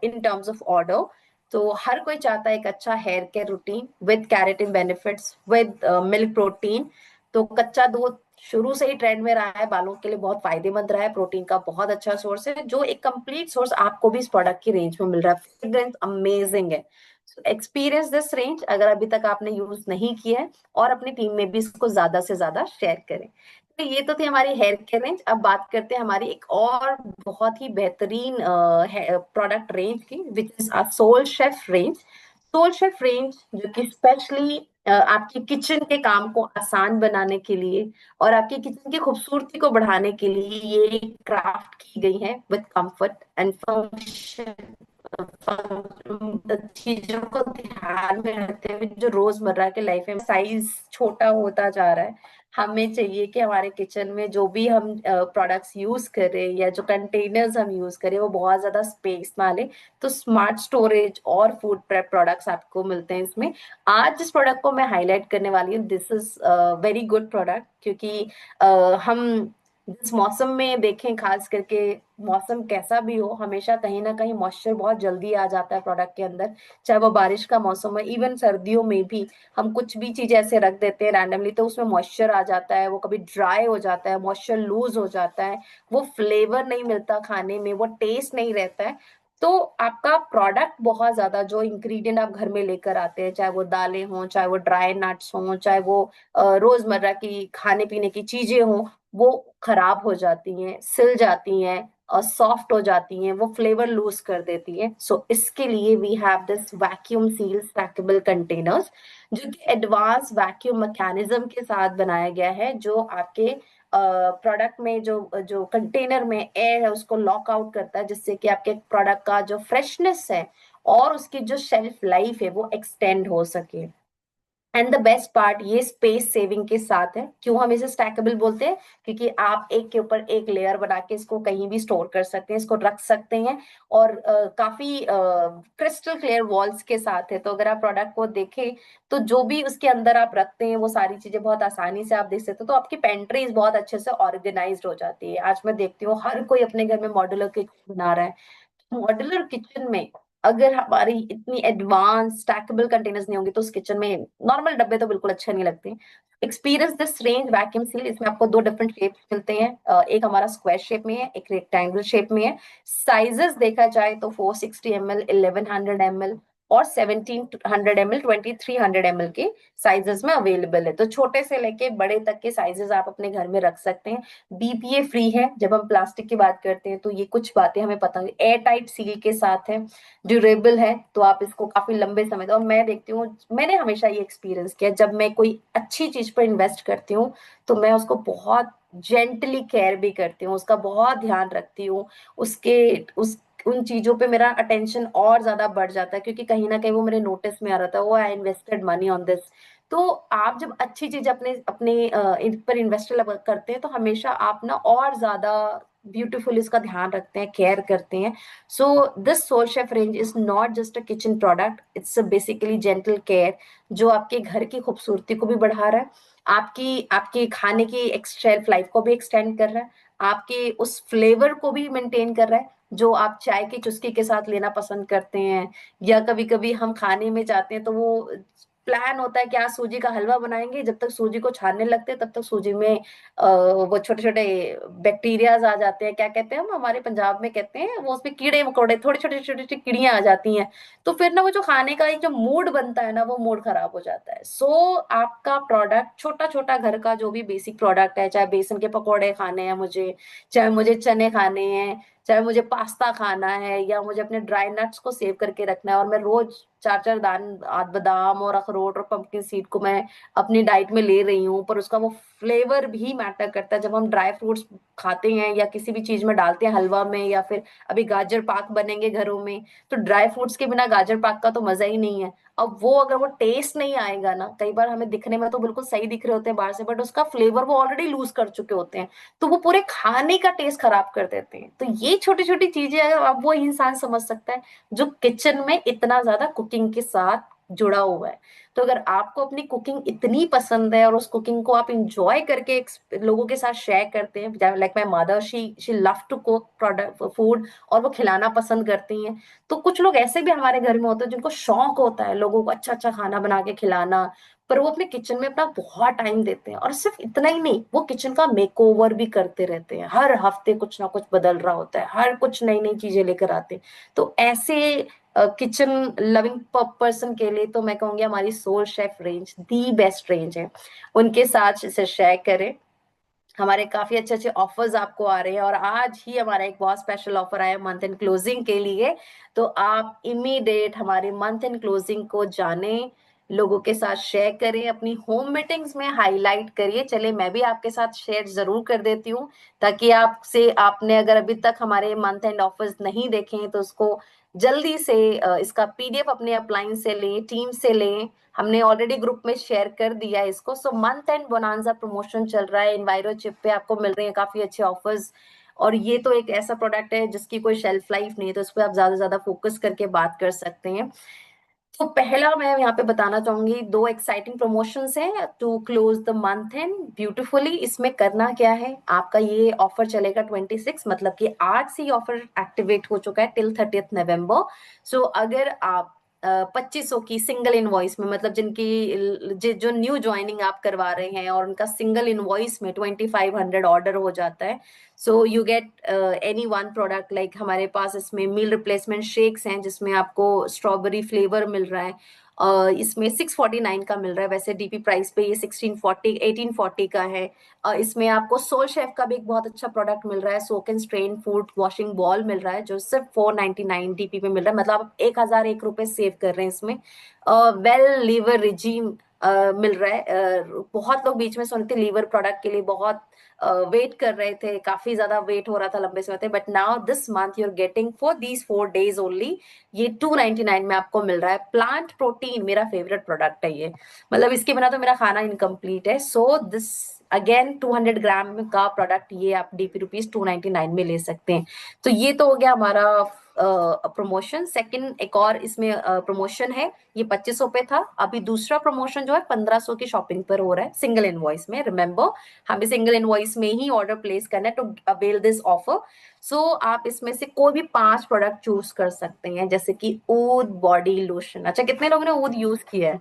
in terms of order. तो हर कोई चाहता है एक अच्छा hair care routine with keratin benefits, with milk protein. तो कच्चा दूध शुरू से ही ट्रेंड में रहा है, बालों के लिए बहुत फायदेमंद रहा है, प्रोटीन का बहुत अच्छा सोर्स है, जो एक कंप्लीट सोर्स आपको भी इस प्रोडक्ट की रेंज में मिल रहा है। फ्रेग्रेंस अमेजिंग है। एक्सपीरियंस दिस रेंज अगर अभी तक आपने यूज नहीं किया है, और अपनी टीम में भी इसको ज्यादा से ज्यादा शेयर करें। तो ये तो थी हमारी हेयर केयर रेंज। अब बात करते हैं हमारी एक और बहुत ही बेहतरीन प्रोडक्ट रेंज की, which is soul chef range. Soul chef range जो कि स्पेशली आपकी किचन के काम को आसान बनाने के लिए और आपकी किचन की खूबसूरती को बढ़ाने के लिए ये क्राफ्ट की गई है, विद कंफर्ट एंड फंक्शन, चीजों को ध्यान में रखते हुए, जो रोजमर्रा के लाइफ में साइज छोटा होता जा रहा है। हमें चाहिए कि हमारे किचन में जो भी हम प्रोडक्ट्स यूज करें या जो कंटेनर्स हम यूज करें वो बहुत ज्यादा स्पेस ना ले। तो स्मार्ट स्टोरेज और फूड प्रेप प्रोडक्ट्स आपको मिलते हैं इसमें। आज जिस प्रोडक्ट को मैं हाईलाइट करने वाली हूँ, this is very good product, क्योंकि हम जिस मौसम में देखें, खास करके मौसम कैसा भी हो, हमेशा कहीं ना कहीं मॉइस्चर बहुत जल्दी आ जाता है प्रोडक्ट के अंदर। चाहे वो बारिश का मौसम है, इवन सर्दियों में भी हम कुछ भी चीज ऐसे रख देते हैं रैंडमली, तो उसमें मॉइस्चर आ जाता है, वो कभी ड्राई हो जाता है, मॉइस्चर लूज हो जाता है, वो फ्लेवर नहीं मिलता खाने में, वो टेस्ट नहीं रहता है। तो आपका प्रोडक्ट बहुत ज्यादा, जो इंग्रेडिएंट आप घर में लेकर आते हैं, चाहे वो दालें हों, चाहे वो ड्राई नट्स हों, चाहे वो रोजमर्रा की खाने पीने की चीजें हों, वो खराब हो जाती हैं, सिल जाती हैं और सॉफ्ट हो जाती हैं, वो फ्लेवर लूज कर देती है। सो इसके लिए we have this vacuum seal stackable containers, जो कि एडवांस वैक्यूम मैकेनिज्म के साथ बनाया गया है, जो आपके प्रोडक्ट में जो जो कंटेनर में एयर है उसको लॉक आउट करता है, जिससे कि आपके प्रोडक्ट का जो फ्रेशनेस है और उसकी जो शेल्फ लाइफ है वो एक्सटेंड हो सके। एंड द बेस्ट पार्ट, ये स्पेस सेविंग के साथ है। क्यों हम इसे स्टैकेबल बोलते हैं? क्योंकि आप एक के ऊपर एक लेयर बना के इसको कहीं भी स्टोर कर सकते हैं, इसको रख सकते हैं। और काफी क्रिस्टल क्लियर वॉल्स के साथ है, तो अगर आप प्रोडक्ट को देखें तो जो भी उसके अंदर आप रखते हैं वो सारी चीजें बहुत आसानी से आप देख सकते हो। तो आपकी पेंट्रीज बहुत अच्छे से ऑर्गेनाइज हो जाती है। आज मैं देखती हूँ हर कोई अपने घर में मॉड्यूलर किचन बना रहा है। मॉड्यूलर किचन में अगर हमारी इतनी एडवांस स्टैकेबल कंटेनर्स नहीं होंगे तो उस किचन में नॉर्मल डब्बे तो बिल्कुल अच्छे नहीं लगते। Experience this range vacuum seal. इसमें आपको दो डिफरेंट शेप्स मिलते हैं, एक हमारा स्क्वायर शेप में है, एक रेक्टेंगल शेप में है। साइजेस देखा जाए तो 460 ml, 1100 ml और 1700 ml, 2300 ml के साइजेस में अवेलेबल है। तो छोटे से लेके बड़े तक के साइजेस आप अपने घर में रख सकते हैं। बीपीए फ्री है। जब हम प्लास्टिक की बात करते हैं तो ये कुछ बातें हमें पता होंगी। एयर टाइट सील के साथ है, ड्यूरेबल है, तो आप इसको काफी लंबे समय तक। और मैं देखती हूँ, मैंने हमेशा ये एक्सपीरियंस किया, जब मैं कोई अच्छी चीज पर इन्वेस्ट करती हूँ तो मैं उसको बहुत जेंटली केयर भी करती हूँ, उसका बहुत ध्यान रखती हूँ। उसके उस उन चीजों पे मेरा अटेंशन और ज्यादा बढ़ जाता है, क्योंकि कहीं ना कहीं वो मेरे नोटिस में आ रहा था, वो I invested money on this. तो आप जब अच्छी चीज अपने अपने इन पर इन्वेस्ट करते हैं तो हमेशा आप ना और ज्यादा ब्यूटीफुल इसका ध्यान रखते हैं, केयर करते हैं। So this soul chef range is not just a kitchen product, it's basically gentle care जो आपके घर की खूबसूरती को भी बढ़ा रहा है, आपकी आपके खाने की शेल्फ लाइफ को भी एक्सटेंड कर रहा है, आपके उस फ्लेवर को भी मेंटेन कर रहा है जो आप चाय की चुस्की के साथ लेना पसंद करते हैं। या कभी कभी हम खाने में जाते हैं तो वो प्लान होता है कि आज सूजी का हलवा बनाएंगे, जब तक सूजी को छानने लगते हैं तब तक सूजी में वो छोटे छोटे बैक्टीरियाज आ जाते हैं, क्या कहते हैं हम हमारे पंजाब में कहते हैं, वो उसमें कीड़े मकोड़े, थोड़ी छोटी छोटी छोटी कीड़ियां आ जाती हैं। तो फिर ना वो जो खाने का एक जो मूड बनता है ना, वो मूड खराब हो जाता है। सो आपका प्रोडक्ट छोटा छोटा घर का जो भी बेसिक प्रोडक्ट है, चाहे बेसन के पकौड़े खाने हैं मुझे, चाहे मुझे चने खाने हैं, चाहे मुझे पास्ता खाना है, या मुझे अपने ड्राई नट्स को सेव करके रखना है और मैं रोज चार चार बादाम और अखरोट और पंपकिन सीड को मैं अपनी डाइट में ले रही हूँ, पर उसका वो फ्लेवर भी मैटर करता है। जब हम ड्राई फ्रूट्स खाते हैं या किसी भी चीज में डालते हैं, हलवा में, या फिर अभी गाजर पाक बनेंगे घरों में, तो ड्राई फ्रूट्स के बिना गाजर पाक का तो मजा ही नहीं है। अब वो अगर वो टेस्ट नहीं आएगा ना, कई बार हमें दिखने में तो बिल्कुल सही दिख रहे होते हैं बाहर से, बट उसका फ्लेवर वो ऑलरेडी लूज कर चुके होते हैं, तो वो पूरे खाने का टेस्ट खराब कर देते हैं। तो ये छोटी छोटी चीजें अगर अब वो इंसान समझ सकता है जो किचन में इतना ज्यादा कुकिंग के साथ जुड़ा हुआ है। तो अगर आपको अपनी कुकिंग इतनी पसंद है और उस कुकिंग को आप इंजॉय करके लोगों के साथ शेयर करते हैं, like my mother, she love to cook product food, और वो खिलाना पसंद करती हैं। तो कुछ लोग ऐसे भी हमारे घर में होते हैं जिनको शौक होता है लोगों को अच्छा अच्छा खाना बना के खिलाना, पर वो अपने किचन में अपना बहुत टाइम देते हैं। और सिर्फ इतना ही नहीं, वो किचन का मेकओवर भी करते रहते हैं, हर हफ्ते कुछ ना कुछ बदल रहा होता है, हर कुछ नई नई चीजें लेकर आते हैं। तो ऐसे किचन लविंग पर्सन के लिए तो मैं कहूंगी हमारी soul chef range the best range है। उनके साथ इसे शेयर करें। हमारे काफी अच्छे अच्छे ऑफर्स आपको आ रहे हैं, और आज ही हमारा एक बहुत स्पेशल ऑफर आया मंथ एंड क्लोजिंग के लिए। तो आप इमीडिएट हमारे मंथ एंड क्लोजिंग को जाने, लोगों के साथ शेयर करें, अपनी होम मीटिंग्स में हाईलाइट करिए। चले मैं भी आपके साथ शेयर जरूर कर देती हूँ, ताकि आपसे आपने अगर अभी तक हमारे मंथ एंड ऑफर्स नहीं देखे हैं तो उसको जल्दी से इसका पीडीएफ अपने अपलाइन से लें, टीम से लें। हमने ऑलरेडी ग्रुप में शेयर कर दिया है इसको। सो मंथ एंड बोनांजा प्रमोशन चल रहा है, इन्वायरो चिप पे आपको मिल रहे हैं काफी अच्छे ऑफर्स। और ये तो एक ऐसा प्रोडक्ट है जिसकी कोई शेल्फ लाइफ नहीं है, तो इस पर आप ज्यादा से ज्यादा फोकस करके बात कर सकते हैं। तो पहला मैं यहाँ पे बताना चाहूंगी, दो एक्साइटिंग प्रमोशंस हैं to close the month end beautifully. इसमें करना क्या है, आपका ये ऑफर चलेगा 26, मतलब कि आज से ये ऑफर एक्टिवेट हो चुका है टिल 30 नवंबर। सो अगर आप 2500 की सिंगल इनवॉइस में, मतलब जो न्यू ज्वाइनिंग आप करवा रहे हैं और उनका सिंगल इनवॉइस में 2500 ऑर्डर हो जाता है, so you get any one product. Like हमारे पास इसमें मील रिप्लेसमेंट शेक्स हैं जिसमें आपको स्ट्रॉबेरी फ्लेवर मिल रहा है, इसमें 649 का मिल रहा है, वैसे डीपी प्राइस पे ये 1640 1840 का है। इसमें आपको सोल शेफ का भी एक बहुत अच्छा प्रोडक्ट मिल रहा है, soak and strain food washing bowl मिल रहा है जो सिर्फ 499 डीपी पे मिल रहा है, मतलब आप 1001 रुपए सेव कर रहे हैं इसमें। वेल लीवर रिजीम मिल रहा है। बहुत लोग बीच में सुनते लीवर प्रोडक्ट के लिए बहुत वेट कर रहे थे, काफी ज्यादा वेट हो रहा था लंबे समय तक, but now this month you are getting for these 4 days only, ये 299 में आपको मिल रहा है। प्लांट प्रोटीन मेरा फेवरेट प्रोडक्ट है ये, मतलब इसके बिना तो मेरा खाना इनकम्प्लीट है। सो दिस अगेन 200 ग्राम का प्रोडक्ट, ये आप DP रुपीज 299 में ले सकते हैं। तो ये तो हो गया हमारा प्रमोशन। सेकंड एक और इसमें प्रमोशन है, ये 2500 पे था। अभी दूसरा प्रमोशन जो है 1500 की शॉपिंग पर हो रहा है सिंगल इनवॉइस में। रिमेंबर, हमें सिंगल इनवॉइस में ही ऑर्डर प्लेस करना है टू अवेल दिस ऑफर। सो आप इसमें से कोई भी 5 प्रोडक्ट चूज कर सकते हैं, जैसे कि ऊद बॉडी लोशन। अच्छा, कितने लोगों ने ऊद यूज किया है?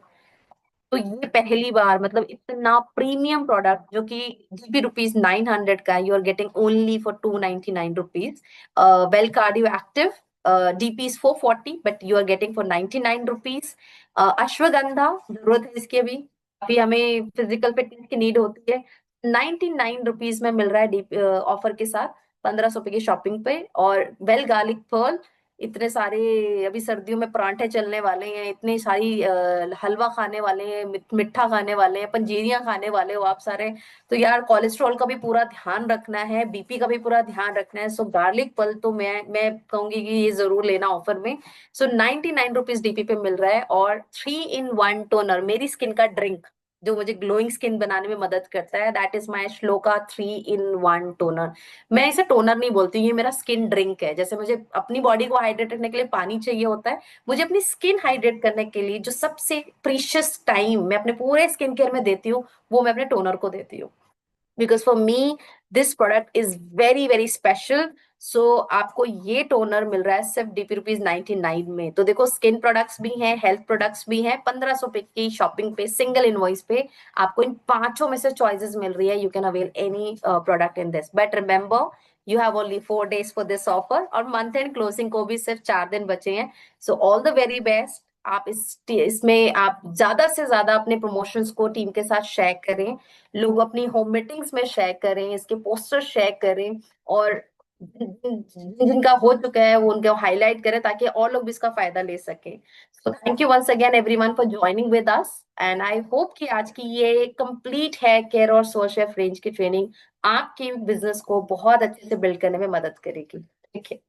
तो ये पहली बार, मतलब इतना प्रीमियम प्रोडक्ट जो कि DP रुपीज 900 का, you are getting only for 299 rupees. Well cardio active, DP is 440 but you are getting for 99 rupees. Ashwagandha, जरूरत है इसकी अभी, अभी हमें फिजिकल फिटनेस की नीड होती है। 99 रुपीज में मिल रहा है डीपी ऑफर के साथ, 1500 रुपए की शॉपिंग पे। और वेल गार्लिक पर्ल, इतने सारे अभी सर्दियों में परांठे चलने वाले हैं, इतनी सारी हलवा खाने वाले हैं, मिठा खाने वाले हैं, पंजीरियां खाने वाले हो आप सारे। तो यार कोलेस्ट्रॉल का भी पूरा ध्यान रखना है, BP का भी पूरा ध्यान रखना है। सो गार्लिक पल तो मैं कहूंगी कि ये जरूर लेना ऑफर में। सो 99 रुपीज DP पे मिल रहा है। और 3 in 1 टोनर, मेरी स्किन का ड्रिंक जो मुझे ग्लोइंग स्किन बनाने में मदद करता है, that is my shloka 3 in 1 toner. मैं इसे टोनर नहीं बोलती, ये मेरा स्किन ड्रिंक है। जैसे मुझे अपनी बॉडी को हाइड्रेट रखने के लिए पानी चाहिए होता है, मुझे अपनी स्किन हाइड्रेट करने के लिए जो सबसे प्रीशियस टाइम मैं अपने पूरे स्किन केयर में देती हूँ, वो मैं अपने टोनर को देती हूँ। Because for me this product is very very special. So आपको ये टोनर मिल रहा है सिर्फ DP रुपीज 99 में। तो देखो, स्किन प्रोडक्ट्स भी हैं, हेल्थ प्रोडक्ट्स भी हैं, 1500 पे की शॉपिंग पे सिंगल इनवॉइस पे आपको इन पांचों में से चॉइसेस मिल रही है। You can avail any product in this, but remember you have only 4 days for this offer, और मंथ एंड क्लोजिंग को भी सिर्फ 4 दिन बचे हैं। So all the very best. आप इसमें आप ज्यादा से ज्यादा अपने प्रमोशंस को टीम के साथ शेयर करें, लोग अपनी होम मीटिंग्स में शेयर करें, इसके पोस्टर शेयर करें, और जिनका हो चुका है वो उनको हाईलाइट करें, ताकि और लोग भी इसका फायदा ले सके। So thank you once again everyone for joining with us, and I hope कि आज की ये कंप्लीट हेयर केयर और सो शेफ रेंज की ट्रेनिंग आपके बिजनेस को बहुत अच्छे से बिल्ड करने में मदद करेगी। ठीक है।